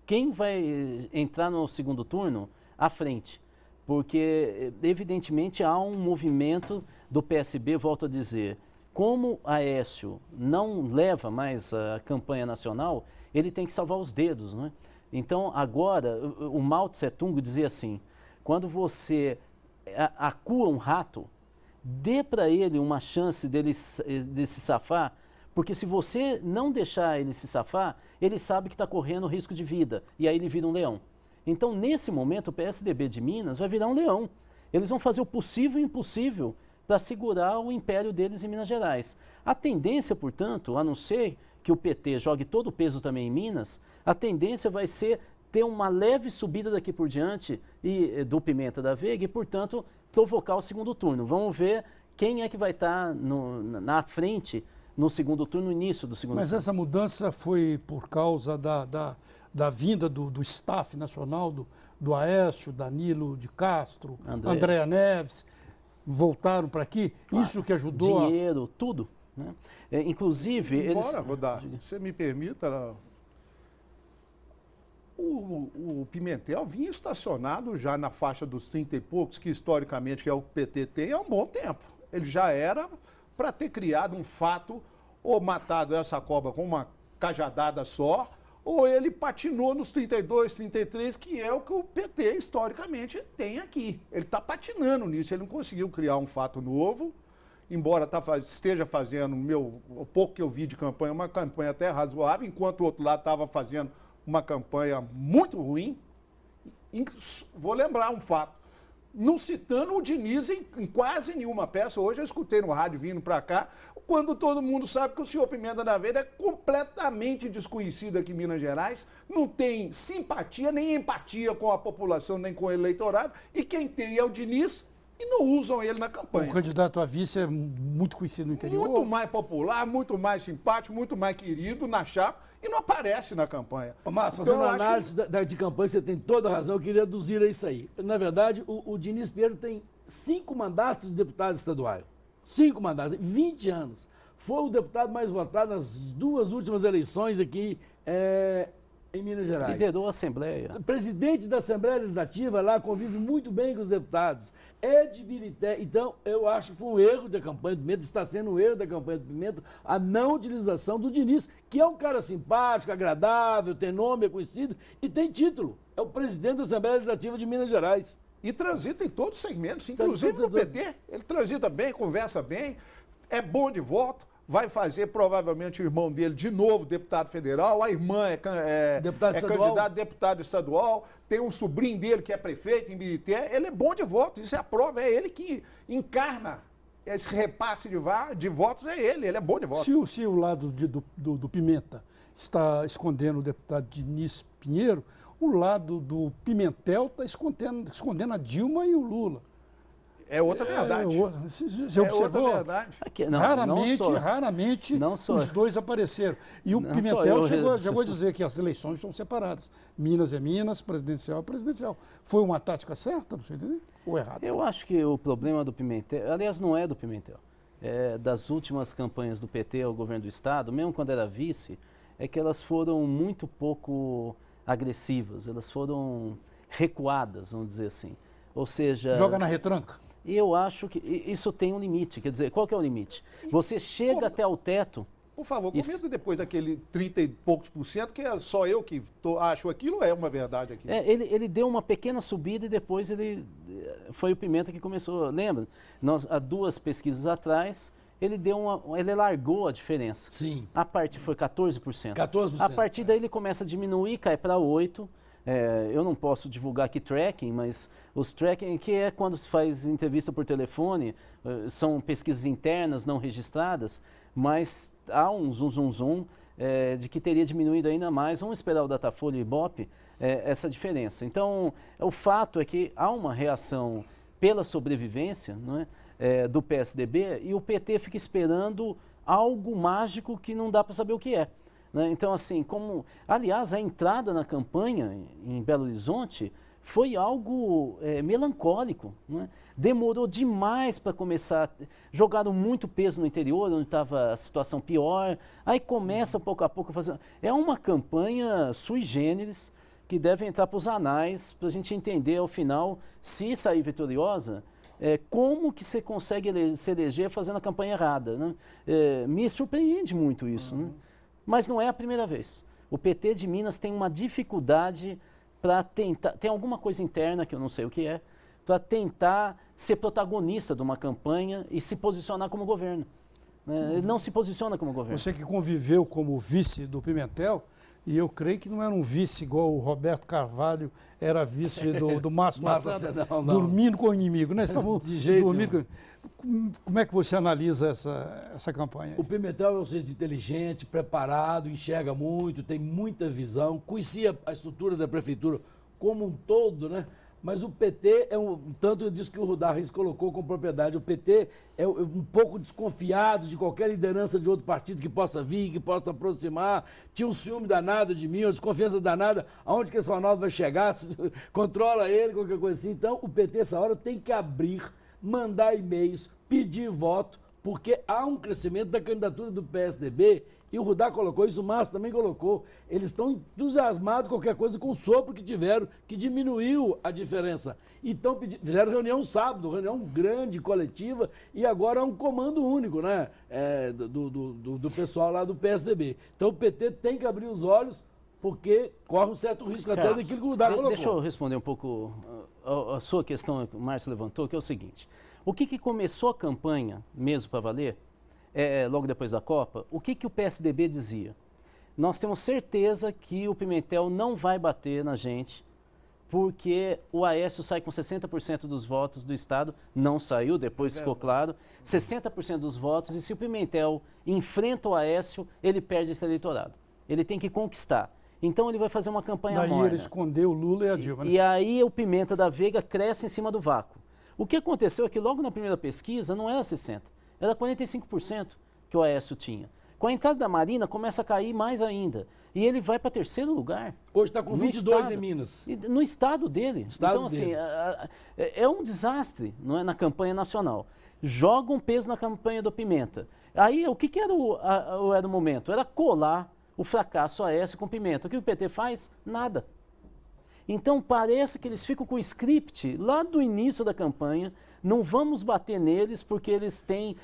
B: quem vai entrar no segundo turno à frente. porque evidentemente há um movimento do PSB, volto a dizer, como Aécio não leva mais a campanha nacional, ele tem que salvar os dedos, né? Então agora, o Mao Tse Tung dizia assim, quando você acua um rato, dê para ele uma chance de se safar, porque se você não deixar ele se safar, ele sabe que está correndo risco de vida, e aí ele vira um leão. Então, nesse momento, o PSDB de Minas vai virar um leão. Eles vão fazer o possível e o impossível para segurar o império deles em Minas Gerais. A tendência, portanto, a não ser que o PT jogue todo o peso também em Minas, a tendência vai ser ter uma leve subida daqui por diante do Pimenta da Veiga e, portanto, provocar o segundo turno. Vamos ver quem é que vai estar na frente no segundo turno, no início do segundo turno.
A: Mas essa mudança foi por causa da vinda do staff nacional, do Aécio, Danilo de Castro, Andréa Neves, voltaram para aqui? Claro. Isso que ajudou
B: dinheiro, tudo. Né? Inclusive...
D: Embora, Rodar, você me permita... O Pimentel vinha estacionado já na faixa dos 30 e poucos, que historicamente que é o PT tem, há um bom tempo. Ele já era para ter criado um fato, ou matado essa cobra com uma cajadada só, ou ele patinou nos 32, 33, que é o que o PT historicamente tem aqui. Ele está patinando nisso, ele não conseguiu criar um fato novo, embora esteja fazendo, o pouco que eu vi de campanha, uma campanha até razoável, enquanto o outro lado estava fazendo uma campanha muito ruim. Vou lembrar um fato, não citando o Diniz em quase nenhuma peça. Hoje eu escutei no rádio vindo para cá, quando todo mundo sabe que o senhor Pimenta da Veiga é completamente desconhecido aqui em Minas Gerais, não tem simpatia nem empatia com a população, nem com o eleitorado, e quem tem é o Diniz, e não usam ele na campanha.
A: O candidato a vice é muito conhecido no interior.
D: Muito mais popular, muito mais simpático, muito mais querido na chapa, e não aparece na campanha.
C: Márcio, fazendo uma análise de campanha, você tem toda a razão, eu queria reduzir a isso aí. Na verdade, o Diniz Pinheiro tem 5 mandatos de deputado estadual. 5 mandatos, 20 anos. Foi o deputado mais votado nas 2 últimas eleições aqui em Minas Gerais.
B: Liderou a Assembleia.
C: O presidente da Assembleia Legislativa lá convive muito bem com os deputados. É de Birité. Então, eu acho que foi um erro da campanha do Pimenta, está sendo um erro da campanha do Pimenta, a não utilização do Diniz, que é um cara simpático, agradável, tem nome, é conhecido e tem título. É o presidente da Assembleia Legislativa de Minas Gerais.
D: E transita em todos os segmentos, inclusive no PT. Ele transita bem, conversa bem, é bom de voto. Vai fazer provavelmente o irmão dele de novo deputado federal, a irmã é candidata a deputado estadual, tem um sobrinho dele que é prefeito em Birité, ele é bom de voto, isso é a prova, é ele que encarna esse repasse de votos, é ele é bom de voto.
A: Se o lado do Pimenta está escondendo o deputado Diniz Pinheiro, o lado do Pimentel está escondendo a Dilma e o Lula.
D: É outra verdade.
A: Você observou?
D: Outra verdade.
B: Aqui,
A: Raramente os dois apareceram. E o Pimentel chegou a dizer que as eleições são separadas. Minas é Minas, presidencial é presidencial. Foi uma tática certa, não sei entender? Ou errada?
B: Eu acho que o problema do Pimentel, aliás, não é do Pimentel, é das últimas campanhas do PT ao governo do Estado, mesmo quando era vice, é que elas foram muito pouco agressivas, elas foram recuadas, vamos dizer assim. Ou seja...
A: Joga na retranca?
B: E eu acho que isso tem um limite. Quer dizer, qual que é o limite? Você chega até o teto...
D: Por favor, comenta depois daquele 30 e poucos %, que é só eu que acho aquilo, é uma verdade aqui.
B: Ele deu uma pequena subida e depois foi o Pimenta que começou. Lembra? Há 2 pesquisas atrás, ele largou a diferença.
C: Sim.
B: A parte foi 14%.
C: 14%.
B: A partir daí ele começa a diminuir, cai para 8%. Eu não posso divulgar aqui tracking, mas os tracking, que é quando se faz entrevista por telefone, são pesquisas internas não registradas, mas há um zoom de que teria diminuído ainda mais. Vamos esperar o Datafolha e Ibope essa diferença. Então, o fato é que há uma reação pela sobrevivência, não é, do PSDB, e o PT fica esperando algo mágico que não dá para saber o que é. Então, assim, aliás, a entrada na campanha em Belo Horizonte foi algo melancólico. Né? Demorou demais para começar. Jogaram muito peso no interior, onde estava a situação pior. Aí começa pouco a pouco a fazer. É uma campanha sui generis, que deve entrar para os anais, para a gente entender, ao final, se sair vitoriosa, como que você consegue se eleger fazendo a campanha errada. Né? Me surpreende muito isso. Né? Mas não é a primeira vez. O PT de Minas tem uma dificuldade para tentar... Tem alguma coisa interna, que eu não sei o que é, para tentar ser protagonista de uma campanha e se posicionar como governo. Ele não se posiciona como governo.
A: Você que conviveu como vice do Pimentel, e eu creio que não era um vice igual o Roberto Carvalho era vice do Márcio Massada,
C: não.
A: dormindo com o inimigo, né? Estavam
C: De jeito
A: dormindo Como é que você analisa essa campanha aí?
C: O Pimentel é um ser inteligente, preparado, enxerga muito, tem muita visão, conhecia a estrutura da prefeitura como um todo, né? Mas o PT tanto disso que o Rudá Rios colocou com propriedade, o PT é um pouco desconfiado de qualquer liderança de outro partido que possa vir, que possa aproximar, tinha um ciúme danado de mim, uma desconfiança danada, aonde que esse Ronaldo vai chegar, controla ele, qualquer coisa assim. Então o PT, essa hora, tem que abrir, mandar e-mails, pedir voto, porque há um crescimento da candidatura do PSDB, e o Rudá colocou isso, o Márcio também colocou. Eles estão entusiasmados com qualquer coisa com o sopro que tiveram, que diminuiu a diferença. Então fizeram reunião sábado, reunião grande, coletiva, e agora é um comando único, né? Do pessoal lá do PSDB. Então o PT tem que abrir os olhos, porque corre um certo risco até daquilo que o Rudá colocou.
B: Deixa eu responder um pouco a sua questão que o Márcio levantou, que é o seguinte. O que começou a campanha mesmo para valer, logo depois da Copa, o que o PSDB dizia? Nós temos certeza que o Pimentel não vai bater na gente, porque o Aécio sai com 60% dos votos do Estado, não saiu, depois ficou claro, 60% dos votos, e se o Pimentel enfrenta o Aécio, ele perde esse eleitorado. Ele tem que conquistar. Então ele vai fazer uma campanha
A: Daí
B: morna.
A: ele escondeu o Lula e a Dilma. Né?
B: E aí o Pimenta da Veiga cresce em cima do vácuo. O que aconteceu é que logo na primeira pesquisa não era 60%, era 45% que o Aécio tinha. Com a entrada da Marina começa a cair mais ainda. E ele vai para terceiro lugar.
C: Hoje está com 22 em Minas.
B: No estado dele.
C: Estado
B: então,
C: dele.
B: assim, é um desastre, não é, na campanha nacional. Joga um peso na campanha do Pimenta. Aí, o que era o momento? Era colar o fracasso Aécio com Pimenta. O que o PT faz? Nada. Então, parece que eles ficam com o script lá do início da campanha. Não vamos bater neles porque eles têm...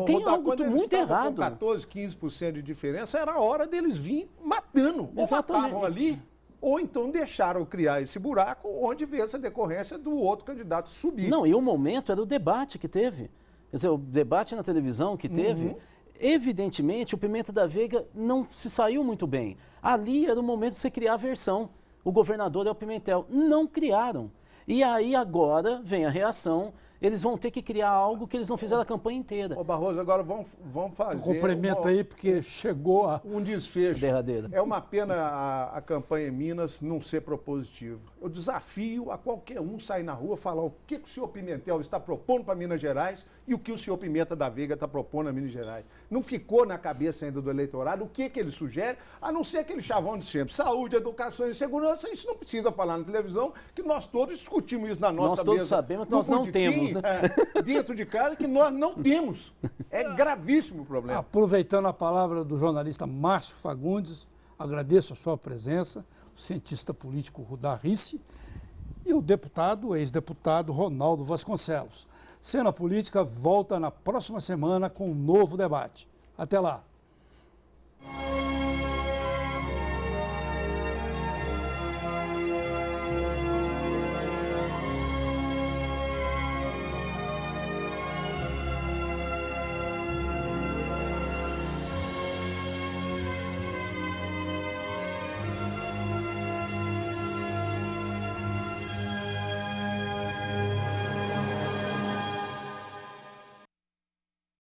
B: tem algo muito errado.
D: Com 14, 15% de diferença, era a hora deles vir matando. Ou matavam ali, ou então deixaram criar esse buraco onde vê essa decorrência do outro candidato subir.
B: Não, e o momento era o debate que teve. Quer dizer, o debate na televisão que teve... Evidentemente, o Pimenta da Veiga não se saiu muito bem. Ali era o momento de você criar a versão. O governador é o Pimentel. Não criaram. E aí agora vem a reação, eles vão ter que criar algo que eles não fizeram a campanha inteira.
D: Ô Barroso, agora vamos fazer...
A: Complementa aí, porque chegou a...
D: Um desfecho.
B: Derradeira.
D: É uma pena a campanha em Minas não ser propositiva. Eu desafio a qualquer um sair na rua e falar o que o senhor Pimentel está propondo para Minas Gerais e o que o senhor Pimenta da Veiga está propondo a Minas Gerais. Não ficou na cabeça ainda do eleitorado o que ele sugere, a não ser aquele chavão de sempre. Saúde, educação e segurança, isso não precisa falar na televisão, que nós todos discutimos isso na nossa mesa.
B: Nós todos sabemos que nós não temos, né?
D: Dentro de casa, que nós não temos. É gravíssimo o problema.
A: Aproveitando a palavra do jornalista Márcio Fagundes, agradeço a sua presença, o cientista político Rudá Rios e o ex-deputado Ronaldo Vasconcelos. Cena Política volta na próxima semana com um novo debate. Até lá.